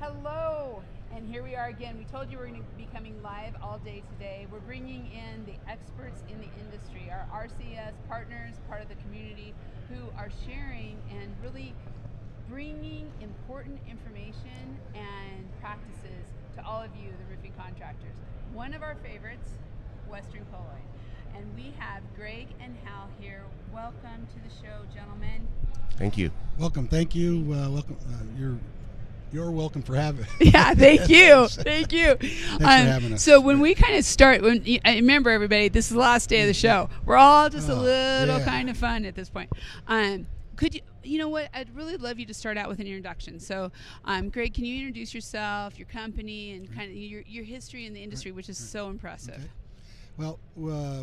Hello, and here we are again. We told you we're going to be coming live all day today. We're bringing in the experts in the industry, our RCS partners, part of the community, who are sharing and really bringing important information and practices to all of you, the roofing contractors. One of our favorites, Western Colloid. And we have Greg and Hal here. Welcome to the show, gentlemen. Thank you. Welcome. Thank you. Welcome. You're welcome for having. Yeah, thank you. Thank you. Thanks for having us. So when we kind of start, I remember everybody, this is the last day of the show. We're all just a little kind of fun at this point. Could you know what? I'd really love you to start out with an introduction. So, Greg, can you introduce yourself, your company, and kind of your history in the industry, which is so impressive. Okay. Well,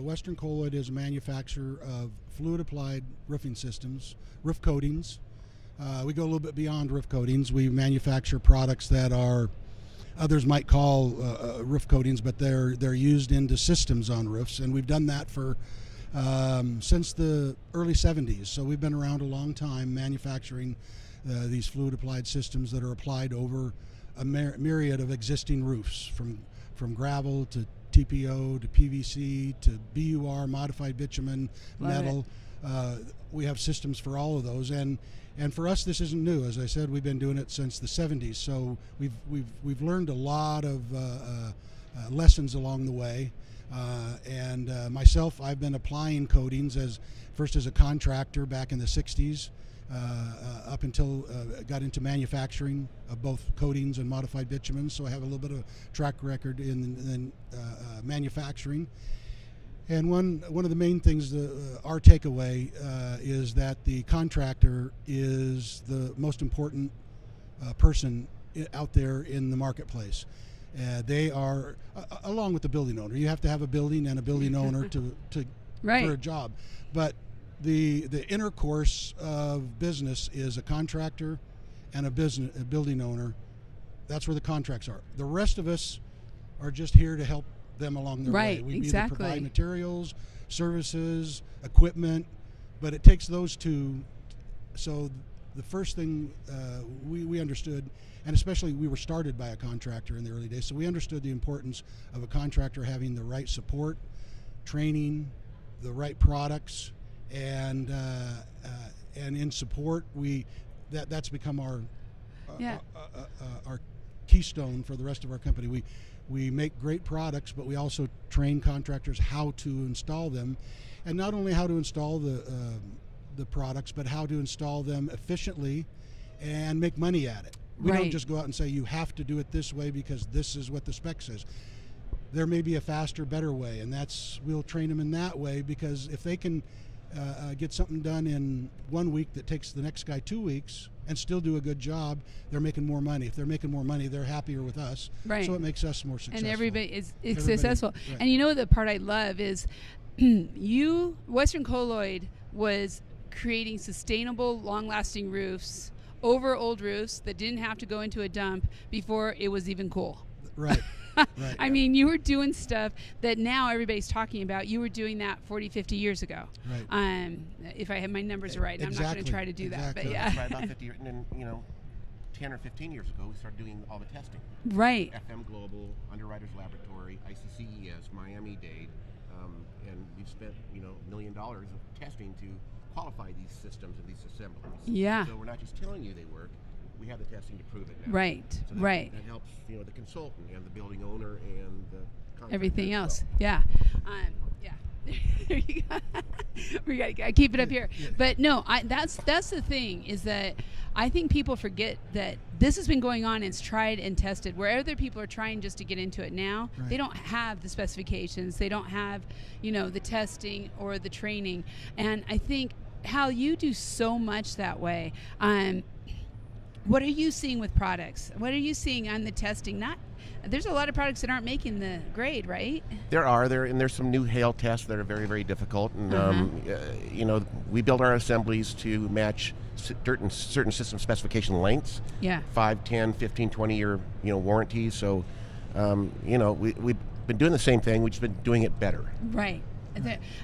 Western Colloid is a manufacturer of fluid-applied roofing systems, roof coatings. We go a little bit beyond roof coatings. We manufacture products that are, others might call roof coatings, but they're used into systems on roofs, and we've done that for since the early 70s. So we've been around a long time manufacturing these fluid-applied systems that are applied over a myriad of existing roofs, from gravel to TPO to PVC to BUR, modified bitumen, metal. We have systems for all of those, and for us this isn't new. As I said, we've been doing it since the 70s. So we've learned a lot of lessons along the way. And myself, I've been applying coatings first as a contractor back in the 60s, up until got into manufacturing of both coatings and modified bitumen. So I have a little bit of track record in manufacturing. And one of the main things, our takeaway is that the contractor is the most important person out there in the marketplace. They are, along with the building owner. You have to have a building and a building owner to right. for a job. But the intercourse of business is a contractor and a building owner. That's where the contracts are. The rest of us are just here to help them along their way. We either provide materials, services, equipment, but it takes those two. So the first thing we understood, and especially we were started by a contractor in the early days, so we understood the importance of a contractor having the right support, training, the right products, and in support, that's become our keystone for the rest of our company. We make great products, but we also train contractors how to install them, and not only how to install the products, but how to install them efficiently and make money at it. We don't just go out and say you have to do it this way because this is what the spec says. There may be a faster, better way, and we'll train them in that way, because if they can get something done in 1 week that takes the next guy 2 weeks and still do a good job, they're making more money. If they're making more money, they're happier with us. Right. So it makes us more successful. And everybody is successful. Right. And you know the part I love is Western Colloid was creating sustainable, long-lasting roofs over old roofs that didn't have to go into a dump before it was even cool. Right. Right. I mean, you were doing stuff that now everybody's talking about. You were doing that 40, 50 years ago. Right. If I have my numbers right. Exactly. I'm not going to try to do that. But yeah. Right, about 50 years, and then, 10 or 15 years ago, we started doing all the testing. Right. FM Global, Underwriters Laboratory, ICCES, Miami-Dade, and we've spent, $1 million of testing to qualify these systems and these assemblies. Yeah. So we're not just telling you they work. We have the testing to prove it now. Right, so right. That helps, the consultant and the building owner and the contractor. Everything else, yeah. There you go. We gotta keep it up here. Yeah. But no, that's the thing, is that I think people forget that this has been going on and it's tried and tested. Where other people are trying just to get into it now, right. They don't have the specifications, they don't have, the testing or the training. And I think, Hal, you do so much that way. What are you seeing with products? What are you seeing on the testing? There's a lot of products that aren't making the grade, right? There's some new hail tests that are very, very difficult, and we build our assemblies to match certain system specification lengths. Yeah. 5, 10, 15, 20-year warranties. So, we've been doing the same thing. We've just been doing it better. Right.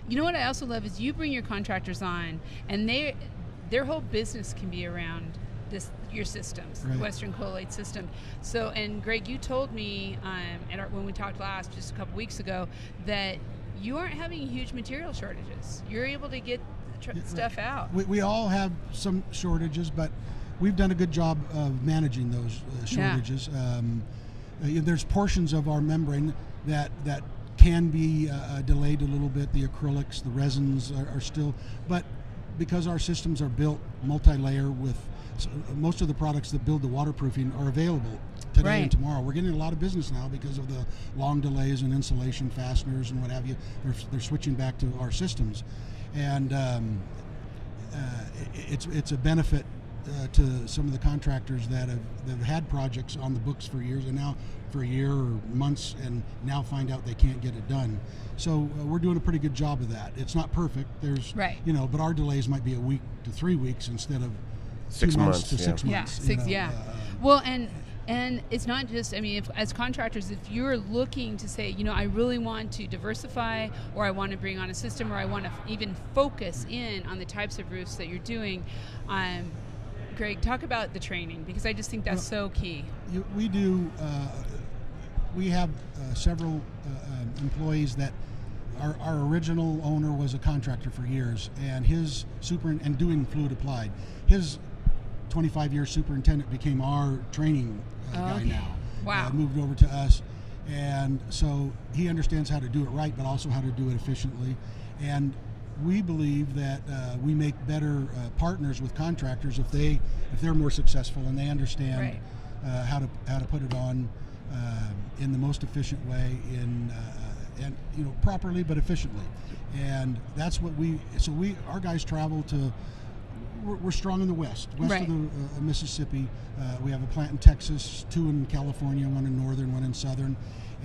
You know what I also love is you bring your contractors on, and their whole business can be around your systems, Right. Western Colloid system. So, and Greg, you told me when we talked last, just a couple weeks ago, that you aren't having huge material shortages. You're able to get stuff out. We all have some shortages, but we've done a good job of managing those shortages. There's portions of our membrane that can be delayed a little bit. The acrylics, the resins are still, but because our systems are built multi-layer with most of the products that build the waterproofing are available today and tomorrow. We're getting a lot of business now because of the long delays in insulation, fasteners, and what have you. They're switching back to our systems, and it's a benefit to some of the contractors that have had projects on the books for years, and now for a year or months, and now find out they can't get it done. So we're doing a pretty good job of that. It's not perfect. There's but our delays might be a week to 3 weeks instead of 6 months to 6 months. Well, and it's not just, I mean, as contractors, if you're looking to say, I really want to diversify, or I want to bring on a system, or I want to even focus in on the types of roofs that you're doing, Greg, talk about the training, because I just think that's so key. We do. We have several employees that our original owner was a contractor for years, and his and doing fluid applied. His 25-year superintendent became our training guy now. Wow. Moved over to us, and so he understands how to do it right, but also how to do it efficiently. And we believe that we make better partners with contractors if they're more successful and they understand how to put it on in the most efficient way, and properly but efficiently. And that's what our guys travel to. We're strong in the west of the Mississippi. We have a plant in Texas, 2 in California, 1 in northern, 1 in southern,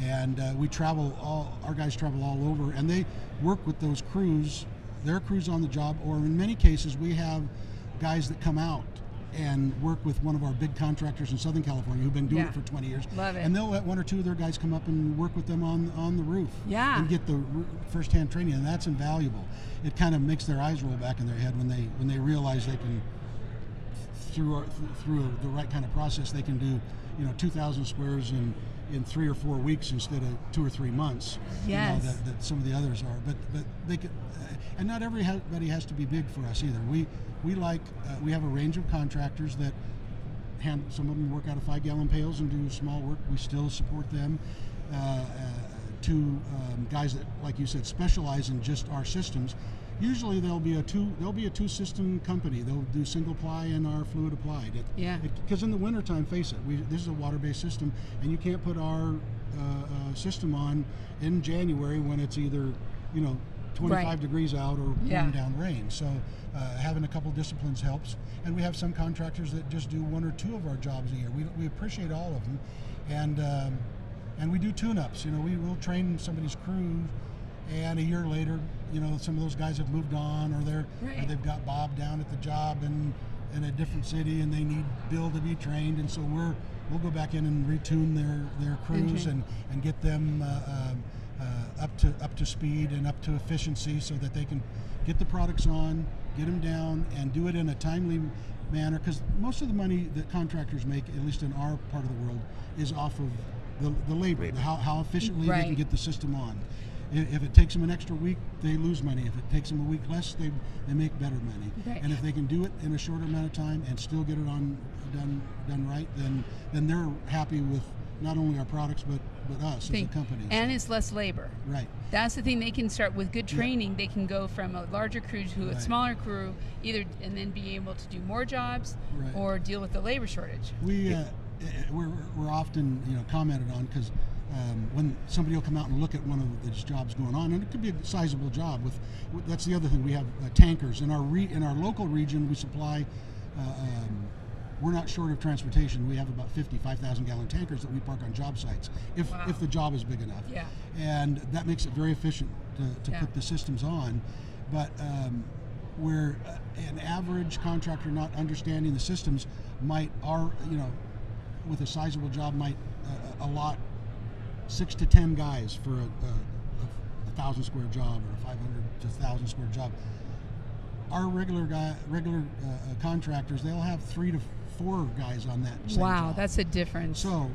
and our guys travel all over, and they work with those crews, their crews on the job, or in many cases we have guys that come out and work with one of our big contractors in Southern California who've been doing it for 20 years. Love it. And they'll let 1 or 2 of their guys come up and work with them on the roof and get the first-hand training, and that's invaluable. It kind of makes their eyes roll back in their head when they realize they can, through the right kind of process, they can do 2,000 squares in 3 or 4 weeks instead of 2 or 3 months. Yes. That some of the others are, but they could, and not everybody has to be big for us either. We have a range of contractors that some of them work out of 5-gallon pails and do small work. We still support them. To guys that, like you said, specialize in just our systems. Usually there'll be a 2 system company. They'll do single ply and our fluid applied. Because in the wintertime, face it, this is a water-based system, and you can't put our system on in January when it's either 25 degrees out or pouring down rain. So having a couple disciplines helps. And we have some contractors that just do 1 or 2 of our jobs a year. We appreciate all of them, and we do tune-ups. We will train somebody's crew, and a year later, some of those guys have moved on, or they've got Bob down at the job in a different city, and they need Bill to be trained, and so we'll go back in and retune their crews and get them up to speed and up to efficiency, so that they can get the products on, get them down, and do it in a timely manner. Because most of the money that contractors make, at least in our part of the world, is off of the labor, how efficiently they can get the system on. If it takes them an extra week, they lose money. If it takes them a week less, they make better money. And if they can do it in a shorter amount of time and still get it done right, then they're happy with not only our products but us as a company. And it's less labor. Right. That's the thing. They can start with good training. They can go from a larger crew to a smaller crew, and then be able to do more jobs or deal with the labor shortage. We're often commented on, because when somebody will come out and look at one of these jobs going on, and it could be a sizable job. That's the other thing. We have tankers in our local region. We supply. We're not short of transportation. We have about 5,000 gallon tankers that we park on job sites if the job is big enough. Yeah. And that makes it very efficient to put the systems on. But where an average contractor not understanding the systems with a sizable job might allot 6 to 10 guys for a 1,000 square job, or a 500 to 1,000 square job. Our regular contractors, they'll have 3 to 4 guys on that same Wow, job. that's a difference. So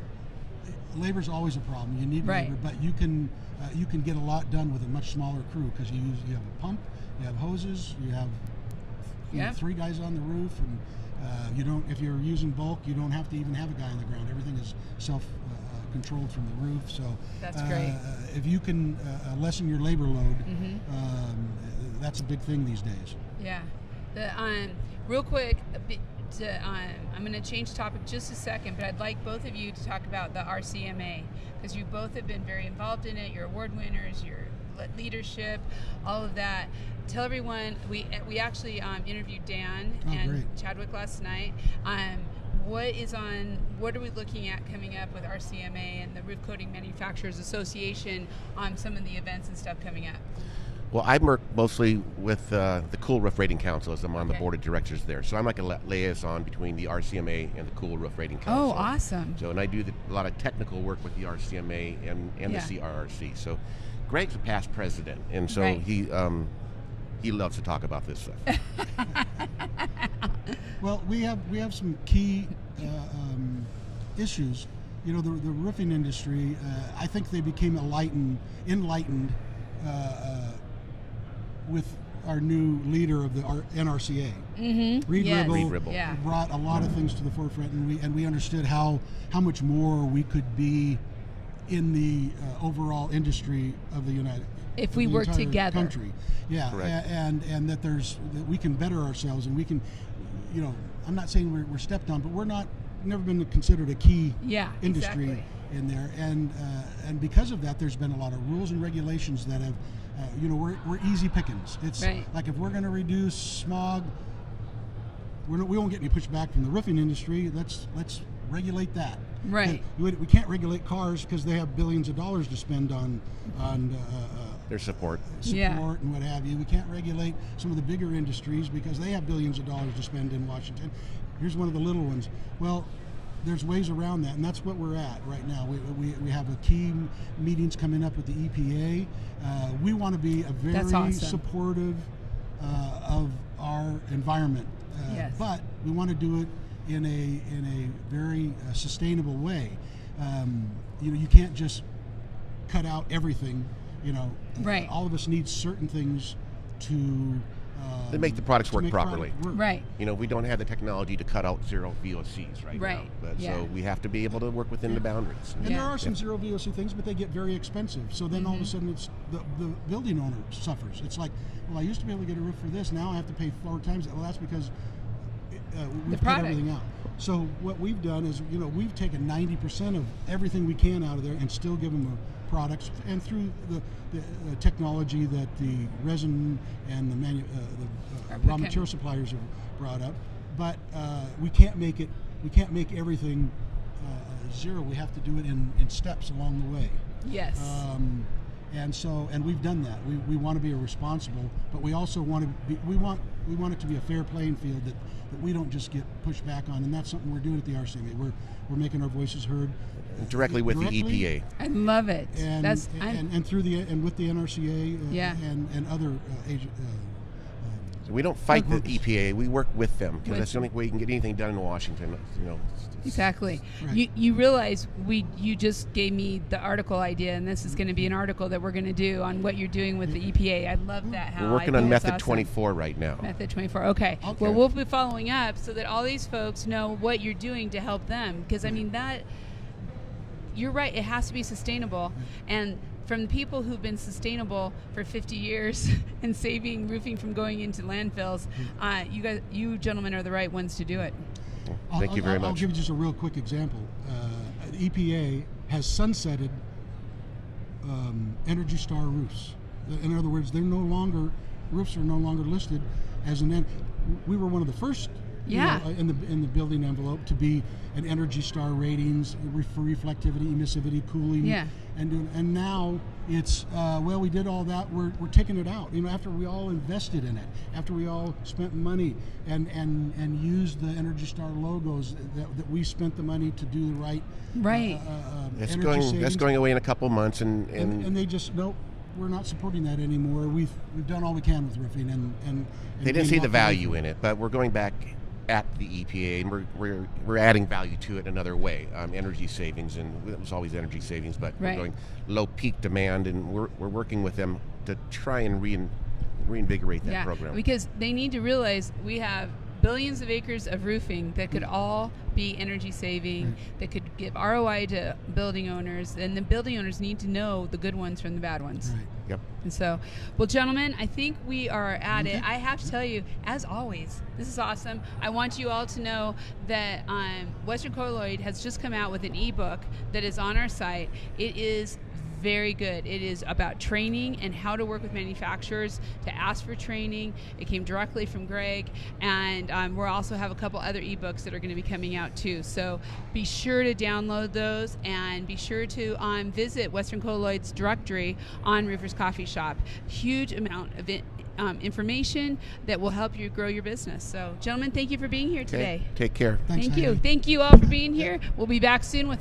labor's always a problem. You need Right. labor, but you can get a lot done with a much smaller crew because you have a pump, you have hoses, you have Yeah. 3 guys on the roof, and you don't. If you're using bulk, you don't have to even have a guy on the ground. Everything is self controlled from the roof. So That's great. If you can lessen your labor load, that's a big thing these days. Yeah. Real quick, I'm going to change topic just a second, but I'd like both of you to talk about the RCMA because you both have been very involved in it. You're award winners, your leadership, all of that. Tell everyone, we actually interviewed Dan and great. Chadwick last night. What are we looking at coming up with RCMA and the Roof Coating Manufacturers Association on some of the events and stuff coming up? Well, I work mostly with the Cool Roof Rating Council as I'm on the Okay. board of directors there. So I'm like a liaison between the RCMA and the Cool Roof Rating Council. Oh, awesome. So, and I do a lot of technical work with the RCMA and Yeah. the CRRC. So Greg's a past president, and so Right. he loves to talk about this stuff. Well, we have some key issues. You know, the roofing industry. I think they became enlightened with our new leader of the NRCA, Reed Yes. Ribble, Reed Ribble. Yeah. brought a lot of things to the forefront, and we understood how much more we could be in the overall industry of the If we the work entire together. country. Yeah, Correct. and that we can better ourselves, and we can, you know, I'm not saying we're stepped on, but we're never been considered a key Yeah, industry exactly. in there, and because of that, there's been a lot of rules and regulations that have, we're easy pickings. It's Right. like if we're going to reduce smog, we won't get any pushback from the roofing industry. Let's regulate that. Right. We can't regulate cars because they have billions of dollars to spend on Their support. Yeah. and what have you. We can't regulate some of the bigger industries because they have billions of dollars to spend in Washington. Here's one of the little ones. Well, there's ways around that, and that's what we're at right now. We have a key meetings coming up with the EPA. We want to be a That's very awesome. supportive of our environment, Yes. but we want to do it in a very sustainable way. You can't just cut out everything. Right. All of us need certain things to make the products to work make properly. product work. Right. We don't have the technology to cut out zero VOCs right Right. now. But Yeah. So we have to be able to work within the boundaries. And Yeah. there are some zero VOC things, but they get very expensive. So then all of a sudden, it's the building owner suffers. It's like, well, I used to be able to get a roof for this. Now I have to pay 4 times that. Well, that's because we've cut product. everything out. So what we've done is, we've taken 90% of everything we can out of there and still give them products, and through the technology that the resin and the raw material suppliers have brought up. But we can't make it. We can't make everything zero. We have to do it in steps along the way. Yes. And we've done that. We want to be responsible, but we also want to be. We want it to be a fair playing field that we don't just get pushed back on, and that's something we're doing at the RCMA. We're making our voices heard Directly with the EPA. I love it. and through with the NRCA Yeah. and other agents. So we don't fight the Groups. EPA. We work with them because With- that's the only way you can get anything done in Washington. Exactly. Right. You realize you just gave me the article idea, and this is going to be an article that we're going to do on what you're doing with the EPA. I love that. How We're working I on think it's Method awesome. 24 right now. Method 24. Okay. Okay. Well, we'll be following up so that all these folks know what you're doing to help them. Because I mean you're right. It has to be sustainable, and from the people who've been sustainable for 50 years and saving roofing from going into landfills, you gentlemen are the right ones to do it. Thank you very I'll much. give you just a real quick example. The EPA has sunsetted Energy Star roofs. In other words, roofs are no longer listed as we were one of the first Yeah. in the building envelope to be an Energy Star ratings for reflectivity, emissivity, cooling. Yeah. And now it's we did all that. We're taking it out. After we all invested in it, after we all spent money and used the Energy Star logos that we spent the money to do the right. Right. That's energy savings. that's going away in a couple months, And they just nope. We're not supporting that anymore. We've done all we can with roofing, and they didn't see the value in it. But we're going back at the EPA, and we're adding value to it another way, energy savings, and it was always energy savings, but Right. we're going low peak demand, and we're working with them to try and reinvigorate that program. Because they need to realize we have billions of acres of roofing that could all be energy saving, that could give ROI to building owners, and the building owners need to know the good ones from the bad ones. Right. Yep. And so, well, gentlemen, I think we are at it. I have to tell you, as always, this is awesome. I want you all to know that Western Colloid has just come out with an ebook that is on our site. It is very good. It is about training and how to work with manufacturers, to ask for training. It came directly from Greg, and we'll also have a couple other ebooks that are going to be coming out too. So be sure to download those, and be sure to visit Western Colloid's directory on Roofers Coffee Shop. Huge amount of information that will help you grow your business. So, gentlemen, thank you for being here today. Take care. Thanks, Thank you. Heidi. Thank you all for being here. We'll be back soon with